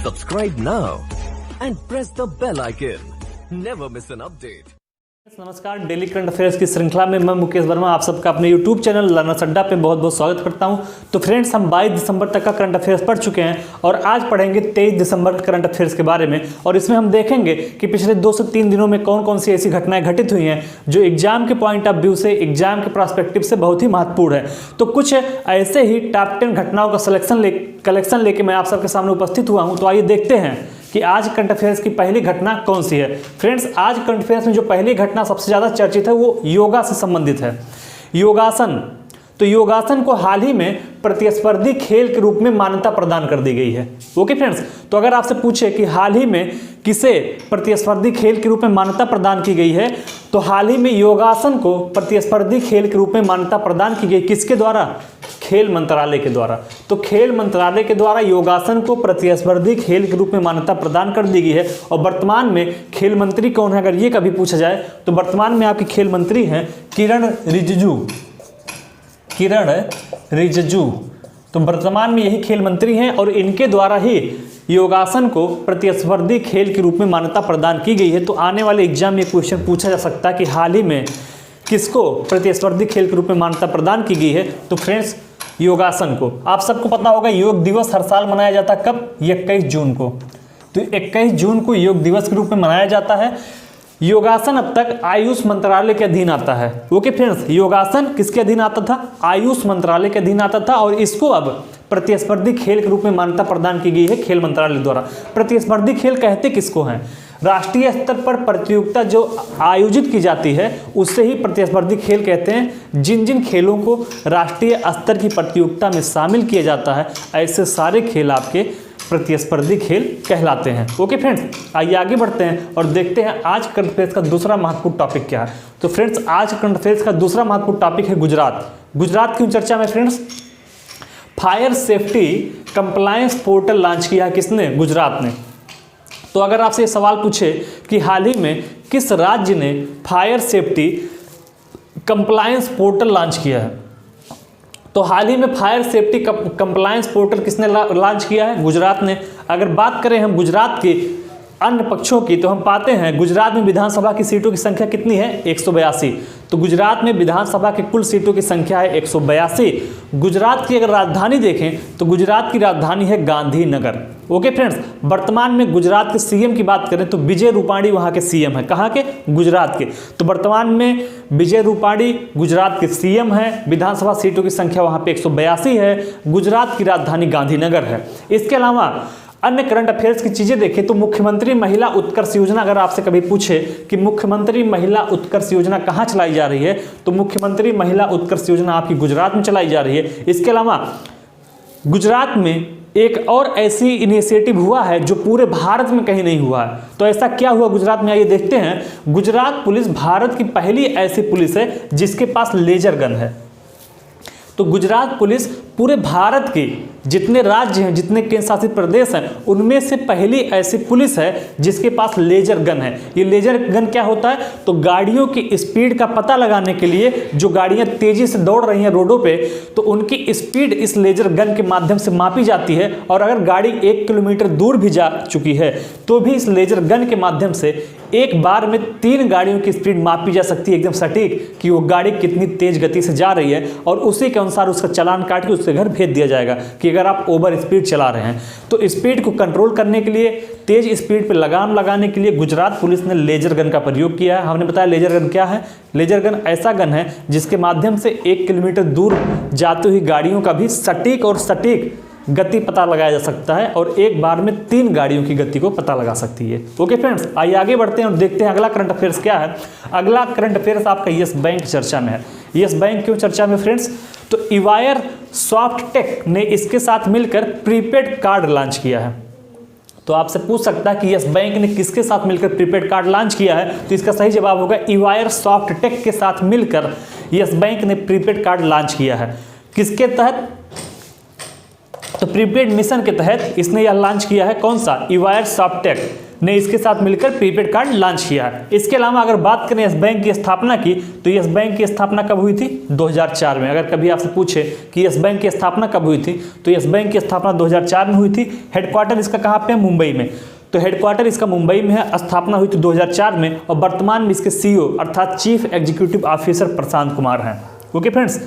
Subscribe now and press the bell icon. Never miss an update. नमस्कार, daily current affairs की श्रृंखला में मैं मुकेश वर्मा आप सबका अपने यूट्यूब चैनल लर्नर्स अड्डा पे बहुत बहुत स्वागत करता हूं। तो फ्रेंड्स, हम 22 दिसंबर तक का करंट अफेयर्स पढ़ चुके हैं और आज पढ़ेंगे 23 दिसंबर करंट अफेयर्स के बारे में। और इसमें हम देखेंगे कि पिछले 2 से 3 दिनों में कौन कौन सी ऐसी घटनाएं घटित हुई हैं जो एग्जाम के पॉइंट ऑफ व्यू से, एग्जाम के पर्सपेक्टिव से बहुत ही महत्वपूर्ण है। तो कुछ ऐसे ही टॉप 10 घटनाओं का कलेक्शन लेके मैं आप सबके सामने उपस्थित हुआ हूँ। तो आइए देखते हैं कि आज करंट अफेयर्स की पहली घटना कौन सी है। फ्रेंड्स, आज करंट अफेयर्स में जो पहली घटना सबसे ज़्यादा चर्चित है वो योगा से संबंधित है। योगासन। तो योगासन को हाल ही में प्रतिस्पर्धी खेल के रूप में मान्यता प्रदान कर दी गई है। ओके फ्रेंड्स, तो अगर आपसे पूछे कि हाल ही में किसे प्रतिस्पर्धी खेल के रूप में मान्यता प्रदान की गई है, तो हाल ही में योगासन को प्रतिस्पर्धी खेल के रूप में मान्यता प्रदान की गई। किसके द्वारा? खेल मंत्रालय के द्वारा। तो खेल मंत्रालय के द्वारा योगासन को प्रतिस्पर्धी खेल के रूप में मान्यता प्रदान कर दी गई है। और वर्तमान में खेल मंत्री कौन है, अगर ये कभी पूछा जाए तो वर्तमान में आपके खेल मंत्री हैं किरण रिजिजू। तो वर्तमान में यही खेल मंत्री हैं और इनके द्वारा ही योगासन को प्रतिस्पर्धी खेल के रूप में मान्यता प्रदान की गई है। तो आने वाले एग्जाम में क्वेश्चन पूछा जा सकता है कि हाल ही में किसको प्रतिस्पर्धी खेल के रूप में मान्यता प्रदान की गई है। तो फ्रेंड्स, योगासन को। आप सबको पता होगा योग दिवस हर साल मनाया जाता है। कब? 21 जून को। तो 21 जून को योग दिवस के रूप में मनाया जाता है। योगासन अब तक आयुष मंत्रालय के अधीन आता है। ओके फ्रेंड्स, योगासन किसके अधीन आता था? आयुष मंत्रालय के अधीन आता था और इसको अब प्रतिस्पर्धी खेल के रूप में मान्यता प्रदान की गई है खेल मंत्रालय द्वारा। प्रतिस्पर्धी खेल कहते किसको हैं? राष्ट्रीय स्तर पर प्रतियोगिता जो आयोजित की जाती है उससे ही प्रतिस्पर्धी खेल कहते हैं। जिन जिन खेलों को राष्ट्रीय स्तर की प्रतियोगिता में शामिल किया जाता है, ऐसे सारे खेल आपके प्रतिस्पर्धी खेल कहलाते हैं। ओके फ्रेंड्स, आइए आगे बढ़ते हैं और देखते हैं आज करंट अफेयर्स का दूसरा महत्वपूर्ण टॉपिक क्या है। तो फ्रेंड्स, आज करंट अफेयर्स का दूसरा महत्वपूर्ण टॉपिक है गुजरात। गुजरात की चर्चा में friends, fire safety compliance portal launch किया है। किसने? गुजरात ने। तो अगर आपसे सवाल पूछे कि हाल ही में किस राज्य ने fire safety compliance portal launch किया है, तो हाल ही में फायर सेफ्टी कंप्लायंस पोर्टल किसने लॉन्च किया है? गुजरात ने। अगर बात करें हम गुजरात के अन्य पक्षों की, तो हम पाते हैं गुजरात में विधानसभा की सीटों की संख्या कितनी है? 182। तो गुजरात में विधानसभा की कुल सीटों की संख्या है 182। गुजरात की अगर राजधानी देखें तो गुजरात की राजधानी है गांधीनगर। ओके फ्रेंड्स, वर्तमान में गुजरात के सीएम की बात करें तो विजय रूपाणी वहां के सीएम है। कहां के? गुजरात के। तो वर्तमान में विजय रूपाणी गुजरात के सीएम है। विधानसभा सीटों की संख्या वहां पे 182 है। गुजरात की राजधानी गांधीनगर है। इसके अलावा अन्य करंट अफेयर्स की चीजें देखें तो मुख्यमंत्री महिला उत्कर्ष योजना, अगर आपसे कभी पूछे कि मुख्यमंत्री महिला उत्कर्ष योजना कहां चलाई जा रही है, तो मुख्यमंत्री महिला उत्कर्ष योजना आपकी गुजरात में चलाई जा रही है। इसके अलावा गुजरात में एक और ऐसी इनिशिएटिव हुआ है जो पूरे भारत में कहीं नहीं हुआ है। तो ऐसा क्या हुआ गुजरात में, आइए देखते हैं। गुजरात पुलिस भारत की पहली ऐसी पुलिस है जिसके पास लेजर गन है। तो गुजरात पुलिस पूरे भारत के जितने राज्य हैं, जितने केंद्र शासित प्रदेश हैं, उनमें से पहली ऐसी पुलिस है जिसके पास लेजर गन है। ये लेजर गन क्या होता है? तो गाड़ियों की स्पीड का पता लगाने के लिए, जो गाड़ियां तेजी से दौड़ रही हैं रोडों पे, तो उनकी स्पीड इस लेजर गन के माध्यम से मापी जाती है। और अगर गाड़ी 1 किलोमीटर दूर भी जा चुकी है तो भी इस लेजर गन के माध्यम से एक बार में 3 गाड़ियों की स्पीड मापी जा सकती है, एकदम सटीक, कि वो गाड़ी कितनी तेज गति से जा रही है। और उसी के अनुसार उसका चालान काट के उसके घर भेज दिया जाएगा कि अगर आप ओवर स्पीड चला रहे हैं। तो स्पीड को कंट्रोल करने के लिए, तेज स्पीड पर लगाम लगाने के लिए गुजरात पुलिस ने लेजर गन का प्रयोग किया है। हमने बताया लेजर गन क्या है। लेजर गन ऐसा गन है जिसके माध्यम से 1 किलोमीटर दूर जाती हुई गाड़ियों का भी सटीक और सटीक गति पता लगाया जा सकता है और एक बार में 3 गाड़ियों की गति को पता लगा सकती है। ओके फ्रेंड्स, आइए आगे बढ़ते हैं और देखते हैं अगला करंट अफेयर्स क्या है। अगला करंट अफेयर्स आपका यस बैंक चर्चा में है। यस बैंक क्यों चर्चा में फ्रेंड्स? तो इवायर सॉफ्टटेक ने इसके साथ मिलकर प्रीपेड कार्ड लॉन्च किया है। तो आपसे पूछ सकता है कि यस बैंक ने किसके साथ मिलकर प्रीपेड कार्ड लॉन्च किया है, तो इसका सही जवाब होगा इवायर सॉफ्टटेक के साथ मिलकर यस बैंक ने प्रीपेड कार्ड लॉन्च किया है। किसके तहत? तो प्रीपेड मिशन के तहत इसने यह लॉन्च किया है। कौन सा? इवायर सॉफ्टटेक। ने इसके साथ मिलकर प्रीपेड कार्ड लॉन्च किया है। इसके अलावा अगर बात करें यस बैंक की स्थापना की, तो यस बैंक की स्थापना कब हुई थी? 2004 में। अगर कभी आपसे पूछे कि यस बैंक की स्थापना कब हुई थी, तो यस बैंक की स्थापना 2004 में हुई थी। हेडक्वार्टर इसका कहाँ पे है? मुंबई में। तो हेडक्वार्टर इसका मुंबई में है, स्थापना हुई थी 2004 में, और वर्तमान में इसके सीईओ अर्थात chief executive officer Prashant Kumar हैं। ओके फ्रेंड्स,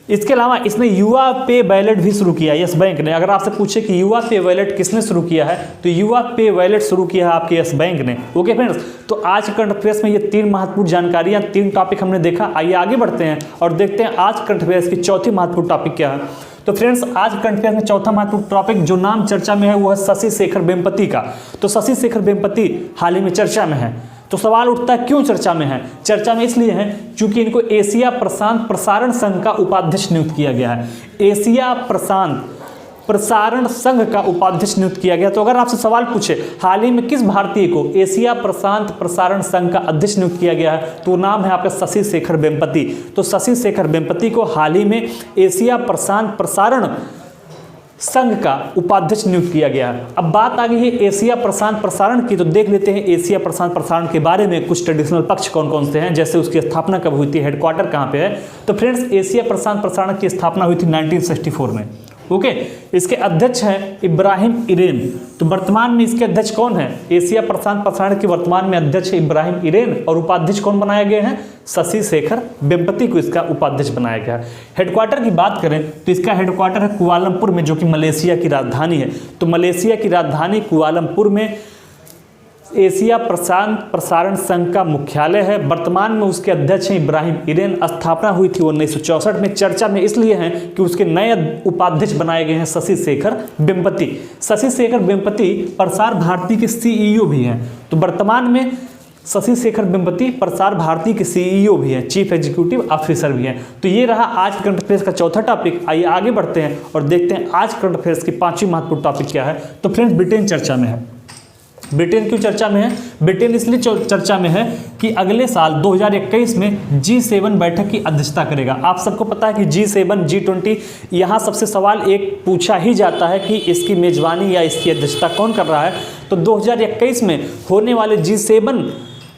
इसके अलावा इसने युवा पे वैलेट भी शुरू किया है यस बैंक ने। अगर आपसे पूछे कि युवा पे वैलेट किसने शुरू किया है, तो युवा पे वैलेट शुरू किया है आपके यस बैंक ने। ओके फ्रेंड्स, तो आज करंट अफेयर्स में ये 3 महत्वपूर्ण जानकारियां, 3 टॉपिक हमने देखा। आइए आगे बढ़ते हैं और देखते हैं आज करंट अफेयर्स की चौथी महत्वपूर्ण टॉपिक क्या है। तो फ्रेंड्स, आज करंट अफेयर्स में चौथा महत्वपूर्ण टॉपिक जो नाम चर्चा में है वो है शशि शेखर वेम्पति का। तो शशि शेखर वेम्पति हाल ही में चर्चा में है। तो सवाल उठता है क्यों चर्चा में है? चर्चा में इसलिए है क्योंकि इनको एशिया प्रशांत प्रसारण संघ का उपाध्यक्ष नियुक्त किया गया है। एशिया प्रशांत प्रसारण संघ का उपाध्यक्ष नियुक्त किया गया। तो अगर आपसे सवाल पूछे हाल ही में किस भारतीय को एशिया प्रशांत प्रसारण संघ का अध्यक्ष नियुक्त किया गया है, तो नाम है आपका शशि शेखर वेम्पति। तो शशि शेखर वेम्पति को हाल ही में एशिया प्रशांत प्रसारण संघ का उपाध्यक्ष नियुक्त किया गया है। अब बात आ गई है एशिया प्रशांत प्रसारण की, तो देख लेते हैं एशिया प्रशांत प्रसारण के बारे में कुछ ट्रेडिशनल पक्ष कौन कौन से हैं, जैसे उसकी स्थापना कब हुई थी, हेडक्वार्टर कहाँ पे है। तो फ्रेंड्स, एशिया प्रशांत प्रसारण की स्थापना हुई थी 1964 में। ओके, इसके अध्यक्ष हैं इब्राहिम इरेन। तो वर्तमान में इसके अध्यक्ष कौन है? एशिया प्रशांत प्रसारण के वर्तमान में अध्यक्ष इब्राहिम इरेन, और उपाध्यक्ष कौन बनाए गए हैं? शशि शेखर वेम्पति को इसका उपाध्यक्ष बनाया गया है। हेडक्वार्टर की बात करें तो इसका हेडक्वार्टर है कुआलालंपुर में, जो कि मलेशिया की राजधानी है। तो मलेशिया की राजधानी कुआलालंपुर में एशिया प्रशांत प्रसारण संघ का मुख्यालय है। वर्तमान में उसके अध्यक्ष हैं इब्राहिम इरेन। स्थापना हुई थी 1964 में। चर्चा में इसलिए है कि उसके नए उपाध्यक्ष बनाए गए हैं शशि शेखर वेम्पति। शशि शेखर वेम्पति प्रसार भारती के सीईओ भी हैं। तो वर्तमान में शशि शेखर वेम्पति प्रसार भारती के सीईओ भी हैं, चीफ एग्जीक्यूटिव ऑफिसर भी हैं। तो ये रहा आज करंट अफेयर्स का चौथा टॉपिक। आइए आगे बढ़ते हैं और देखते हैं आज करंट अफेयर्स की 5वीं महत्वपूर्ण टॉपिक क्या है। तो फ्रेंड्स, ब्रिटेन चर्चा में है। ब्रिटेन क्यों चर्चा में है? ब्रिटेन इसलिए चर्चा में है कि अगले साल 2021 में G7 बैठक की अध्यक्षता करेगा। आप सबको पता है कि G7, G20, यहाँ सबसे सवाल एक पूछा ही जाता है कि इसकी मेजबानी या इसकी अध्यक्षता कौन कर रहा है। तो 2021 में होने वाले G7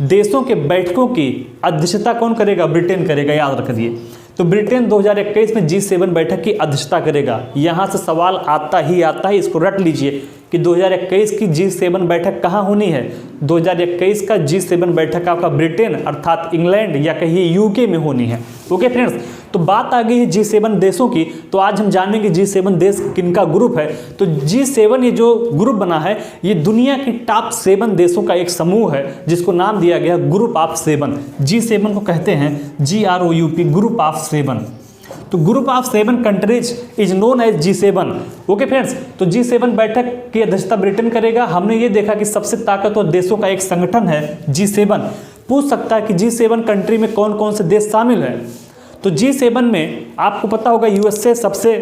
देशों के बैठकों की अध्यक्षता कौन करेगा? ब्रिटेन करेगा, याद रख दिए। तो ब्रिटेन 2021 में G7 बैठक की अध्यक्षता करेगा। यहाँ से सवाल आता ही आता है, इसको रट लीजिए कि 2021 की G7 बैठक कहाँ होनी है। 2021 का G7 बैठक आपका ब्रिटेन अर्थात इंग्लैंड या कहिए यूके में होनी है। ओके फ्रेंड्स, तो बात आ गई है G7 देशों की। तो आज हम जानेंगे G7 देश किनका ग्रुप है। तो G7 ये जो ग्रुप बना है, ये दुनिया की टॉप 7 देशों का एक समूह है, जिसको नाम दिया गया ग्रुप ऑफ 7। G7 को कहते हैं GROUP, ग्रुप ऑफ 7। तो group of 7 countries is known as G7। Okay friends, तो G7 बैठक की अध्यक्षता ब्रिटेन करेगा। हमने ये देखा कि सबसे ताकतवर देशों का एक संगठन है G7। पूछ सकता है कि G7 कंट्री में कौन कौन से देश शामिल है। तो G7 में आपको पता होगा USA सबसे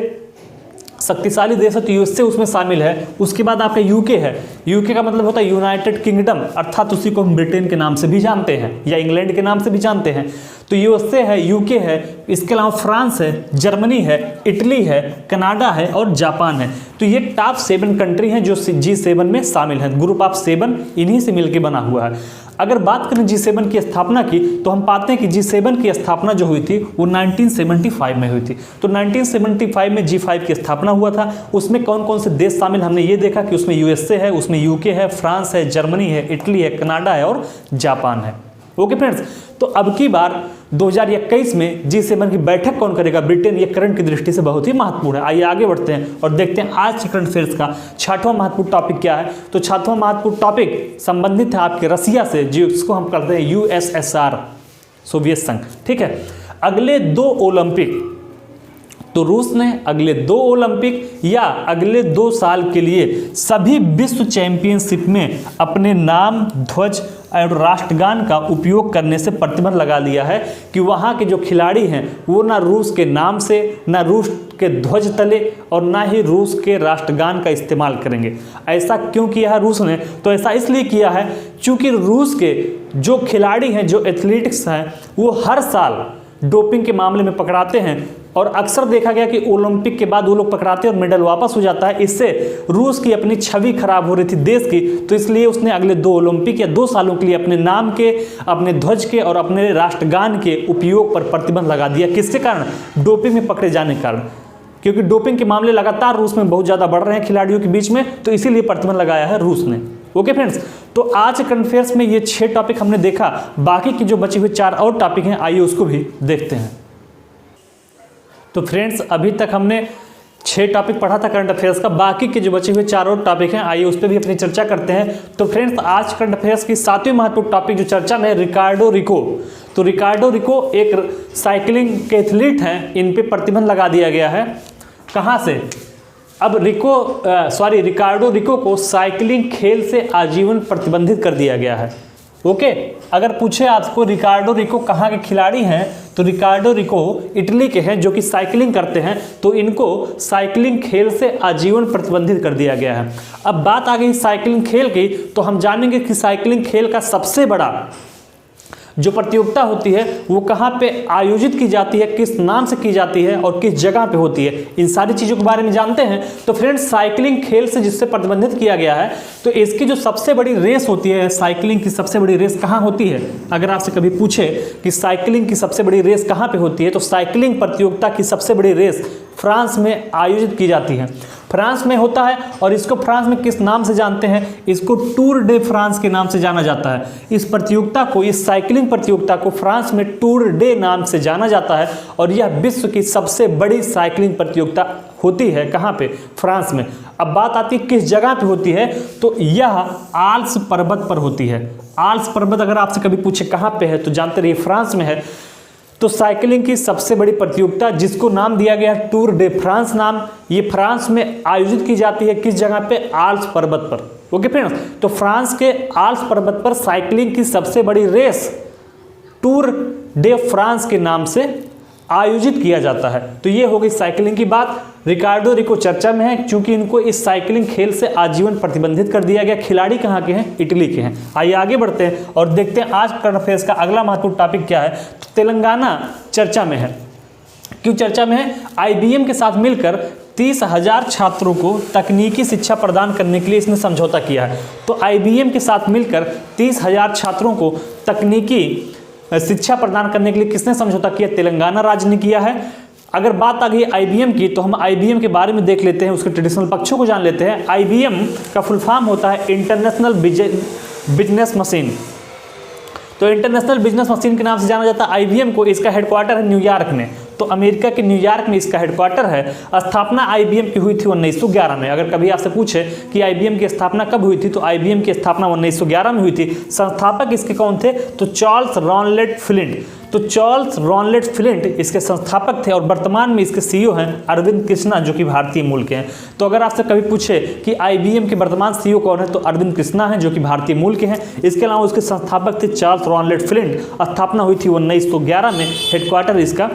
शक्तिशाली देश है, तो USA उसमें शामिल है। उसके बाद आपका यूके है। यूके का मतलब होता है यूनाइटेड किंगडम, अर्थात उसी को हम ब्रिटेन के नाम से भी जानते हैं या इंग्लैंड के नाम से भी जानते हैं। तो USA है, यूके है, इसके अलावा फ्रांस है, जर्मनी है, इटली है, कनाडा है और जापान है। तो ये टॉप 7 कंट्री हैं जो G7 में शामिल हैं। ग्रुप ऑफ 7 इन्हीं से मिलकर बना हुआ है। अगर बात करें G7 की स्थापना की, तो हम पाते हैं कि G7 की स्थापना जो हुई थी वो 1975 में हुई थी। तो 1975 में G5 की स्थापना हुआ था। उसमें कौन कौन से देश शामिल, हमने ये देखा कि उसमें USA है, उसमें यूके है, फ्रांस है, जर्मनी है, इटली है, कनाडा है और जापान है। ओके फ्रेंड्स, तो अब की बार 2021 में G7 की बैठक कौन करेगा? ब्रिटेन। ये करंट की दृष्टि से बहुत ही महत्वपूर्ण है। आइए आगे बढ़ते हैं और देखते हैं आज के करंट अफेयर्स का 6वां महत्वपूर्ण टॉपिक क्या है। तो 6वां महत्वपूर्ण टॉपिक संबंधित है आपके रसिया से, जिसको हम कहते हैं USSR, सोवियत संघ। ठीक है, अगले 2 ओलंपिक, तो रूस ने अगले 2 ओलंपिक या अगले 2 साल के लिए सभी विश्व चैंपियनशिप में अपने नाम, ध्वज और राष्ट्रगान का उपयोग करने से प्रतिबंध लगा दिया है कि वहाँ के जो खिलाड़ी हैं वो ना रूस के नाम से, ना रूस के ध्वज तले और ना ही रूस के राष्ट्रगान का इस्तेमाल करेंगे। ऐसा क्यों किया है रूस ने? तो ऐसा इसलिए किया है क्योंकि रूस के जो खिलाड़ी हैं, जो एथलेटिक्स हैं, वो हर साल डोपिंग के मामले में पकड़ाते हैं और अक्सर देखा गया कि ओलंपिक के बाद वो लोग पकड़ाते हैं और मेडल वापस हो जाता है। इससे रूस की अपनी छवि खराब हो रही थी देश की, तो इसलिए उसने अगले 2 ओलंपिक या 2 सालों के लिए अपने नाम के, अपने ध्वज के और अपने राष्ट्रगान के उपयोग पर प्रतिबंध लगा दिया। किसके कारण? डोपिंग में पकड़े जाने के कारण, क्योंकि डोपिंग के मामले लगातार रूस में बहुत ज़्यादा बढ़ रहे हैं खिलाड़ियों के बीच में, तो इसीलिए प्रतिबंध लगाया है रूस ने। ओके फ्रेंड्स, तो आज करंट अफेयर्स में ये 6 टॉपिक हमने देखा। बाकी की जो बची हुई 4 और टॉपिक हैं, आइए उसको भी देखते हैं। तो फ्रेंड्स, अभी तक हमने 6 टॉपिक पढ़ा था करंट अफेयर्स का। बाकी के जो बचे हुए 4 और टॉपिक हैं, आइए उस पर भी अपनी चर्चा करते हैं। तो फ्रेंड्स, आज करंट अफेयर्स की 7वीं महत्वपूर्ण टॉपिक जो चर्चा में है, रिकार्डो रिको। तो रिकार्डो रिको एक साइकिलिंग के एथलीट हैं, इन पे प्रतिबंध लगा दिया गया है। कहाँ से? अब रिकार्डो रिको को साइकिलिंग खेल से आजीवन प्रतिबंधित कर दिया गया है। ओके, अगर पूछे आपको रिकार्डो रिको कहाँ के खिलाड़ी हैं, तो रिकार्डो रिको इटली के हैं जो कि साइकिलिंग करते हैं, तो इनको साइकिलिंग खेल से आजीवन प्रतिबंधित कर दिया गया है। अब बात आ गई साइकिलिंग खेल की, तो हम जानेंगे कि साइकिलिंग खेल का सबसे बड़ा जो प्रतियोगिता होती है वो कहाँ पे आयोजित की जाती है, किस नाम से की जाती है और किस जगह पे होती है, इन सारी चीज़ों के बारे में जानते हैं। तो फ्रेंड्स, साइकिलिंग खेल से जिससे प्रतिबंधित किया गया है, तो इसकी जो सबसे बड़ी रेस होती है, साइकिलिंग की सबसे बड़ी रेस कहाँ होती है? अगर आपसे कभी पूछे कि साइकिलिंग की सबसे बड़ी रेस कहाँ पे होती है, तो साइकिलिंग प्रतियोगिता की सबसे बड़ी रेस फ्रांस में आयोजित की जाती है। फ्रांस में होता है और इसको फ्रांस में किस नाम से जानते हैं? इसको टूर डे फ्रांस के नाम से जाना जाता है। इस प्रतियोगिता को, इस साइकिलिंग प्रतियोगिता को फ्रांस में टूर डे नाम से जाना जाता है और यह विश्व की सबसे बड़ी साइकिलिंग प्रतियोगिता होती है। कहाँ पे? फ्रांस में। अब बात आती है किस जगह पे होती है, तो यह आल्प्स पर्वत पर होती है। आल्प्स पर्वत अगर आपसे कभी पूछे कहाँ पे है, तो जानते रहिए फ्रांस में है। तो साइकिलिंग की सबसे बड़ी प्रतियोगिता जिसको नाम दिया गया है टूर डे फ्रांस नाम, ये फ्रांस में आयोजित की जाती है। किस जगह पे? आल्प्स पर्वत पर। ओके फ्रेंड्स, तो फ्रांस के आल्प्स पर्वत पर साइकिलिंग की सबसे बड़ी रेस टूर डे फ्रांस के नाम से आयोजित किया जाता है। तो ये हो गई साइकिलिंग की बात। रिकार्डो रिको चर्चा में है क्योंकि इनको इस साइकिलिंग खेल से आजीवन प्रतिबंधित कर दिया गया। खिलाड़ी कहाँ के हैं? इटली के हैं। आइए आगे बढ़ते हैं और देखते हैं आज करंट अफेयर्स का अगला महत्वपूर्ण टॉपिक क्या है। तो तेलंगाना चर्चा में है। क्यों चर्चा में है? IBM के साथ मिलकर 30,000 छात्रों को तकनीकी शिक्षा प्रदान करने के लिए इसने समझौता किया है। तो IBM के साथ मिलकर 30,000 छात्रों को तकनीकी शिक्षा प्रदान करने के लिए किसने समझौता किया? तेलंगाना राज्य ने किया है। अगर बात आ गई IBM की, तो हम IBM के बारे में देख लेते हैं, उसके ट्रेडिशनल पक्षों को जान लेते हैं। IBM का फुल फॉर्म होता है इंटरनेशनल बिजनेस मशीन। तो इंटरनेशनल बिजनेस मशीन के नाम से जाना जाता है IBM को। इसका हेडक्वार्टर है न्यूयॉर्क में। तो अमेरिका के न्यूयॉर्क में इसका हेडक्वार्टर है। स्थापना IBM की हुई थी 1911 में। अगर कभी आपसे पूछे कि IBM की स्थापना कब हुई थी, तो IBM की स्थापना 1911 में हुई थी। संस्थापक इसके कौन थे? तो चार्ल्स रॉनलेट फ्लिंट। तो चार्ल्स रॉनलेट फ्लिंट इसके संस्थापक थे और वर्तमान में इसके CEO हैं अरविंद कृष्णा, जो कि भारतीय मूल के हैं। तो अगर आपसे कभी पूछे कि IBM के वर्तमान CEO कौन है, तो अरविंद कृष्णा हैं, जो कि भारतीय मूल के हैं। इसके अलावा उसके संस्थापक थे चार्ल्स रॉनलेट फ्लिंट। स्थापना हुई थी 1911 में। हेडक्वार्टर इसका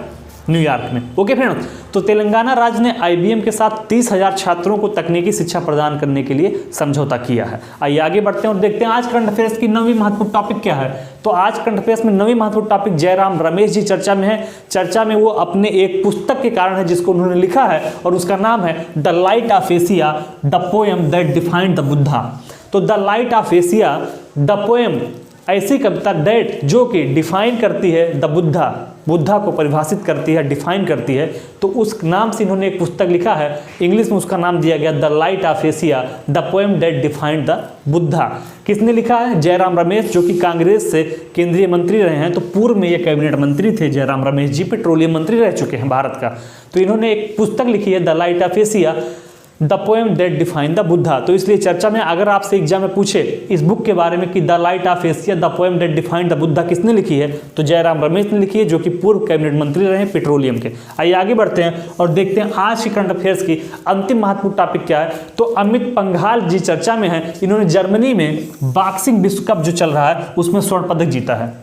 न्यूयॉर्क में। ओके फ्रेंड्स, तो तेलंगाना राज्य ने IBM के साथ 30,000 छात्रों को तकनीकी शिक्षा प्रदान करने के लिए समझौता किया है। आइए आगे बढ़ते हैं और देखते हैं आज करंट अफेयर्स की 9वीं महत्वपूर्ण टॉपिक क्या है। तो आज करंट अफेयर्स में 9वीं महत्वपूर्ण टॉपिक जयराम रमेश जी चर्चा में है। चर्चा में वो अपने एक पुस्तक के कारण है जिसको उन्होंने लिखा है और उसका नाम है the light of Asia, the poem that defined the Buddha. तो the light of Asia, the poem, ऐसी कविता दैट जो कि डिफाइन करती है द बुद्धा, बुद्धा को परिभाषित करती है, डिफाइन करती है। तो उस नाम से इन्होंने एक पुस्तक लिखा है। इंग्लिश में उसका नाम दिया गया the light of Asia, the poem that defined the Buddha. किसने लिखा है? जयराम रमेश, जो कि कांग्रेस से केंद्रीय मंत्री रहे हैं। तो पूर्व में ये कैबिनेट मंत्री थे जयराम रमेश जी, पेट्रोलियम मंत्री रह चुके हैं भारत का। तो इन्होंने एक पुस्तक लिखी है the light of Asia, the poem that define the Buddha. तो इसलिए चर्चा में अगर आपसे एग्जाम में पूछे इस बुक के बारे में कि the light of Asia, the poem that define the Buddha किसने लिखी है, तो जयराम रमेश ने लिखी है, जो कि पूर्व कैबिनेट मंत्री रहे पेट्रोलियम के। आइए आगे बढ़ते हैं और देखते हैं आज की करंट अफेयर्स की अंतिम महत्वपूर्ण टॉपिक क्या है। तो अमित पंघाल जी चर्चा में है। इन्होंने जर्मनी में बॉक्सिंग विश्व कप जो चल रहा है उसमें स्वर्ण पदक जीता है।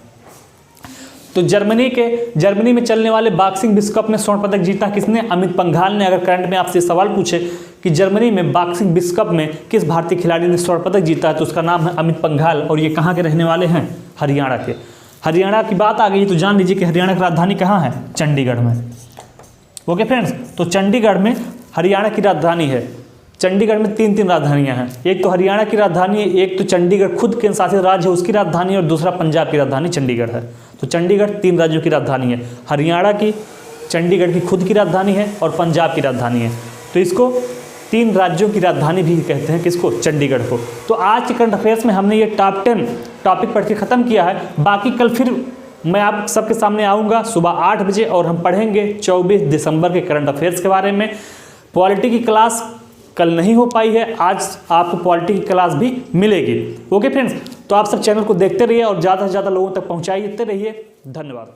तो जर्मनी में चलने वाले बॉक्सिंग विश्व कप में स्वर्ण पदक जीता किसने? अमित पंघाल ने। अगर करंट में आपसे सवाल पूछे कि जर्मनी में बॉक्सिंग विश्व कप में किस भारतीय खिलाड़ी ने स्वर्ण पदक जीता है, तो उसका नाम है अमित पंघाल और ये कहाँ के रहने वाले हैं? हरियाणा के। हरियाणा की बात आ गई तो जान लीजिए कि हरियाणा की राजधानी कहाँ है, चंडीगढ़ में। ओके फ्रेंड्स, तो चंडीगढ़ में हरियाणा की राजधानी है। चंडीगढ़ में तीन राजधानियां हैं, एक तो हरियाणा की राजधानी है, एक तो चंडीगढ़ खुद केंद्र शासित राज्य है उसकी राजधानी, और दूसरा पंजाब की राजधानी चंडीगढ़ है। तो चंडीगढ़ 3 राज्यों की राजधानी है, हरियाणा की, चंडीगढ़ की खुद की राजधानी है और पंजाब की राजधानी है। तो इसको 3 राज्यों की राजधानी भी कहते हैं, किसको, चंडीगढ़ को। तो आज के करंट अफेयर्स में हमने ये टॉप 10 टॉपिक पढ़ के ख़त्म किया है। बाकी कल फिर मैं आप सबके सामने आऊँगा सुबह 8 बजे और हम पढ़ेंगे 24 दिसंबर के करंट अफेयर्स के बारे में। पॉलिटी की क्लास कल नहीं हो पाई है, आज आपको पॉलिटी की क्लास भी मिलेगी। ओके फ्रेंड्स, तो आप सब चैनल को देखते रहिए और ज़्यादा से ज़्यादा लोगों तक पहुँचाते रहिए। धन्यवाद।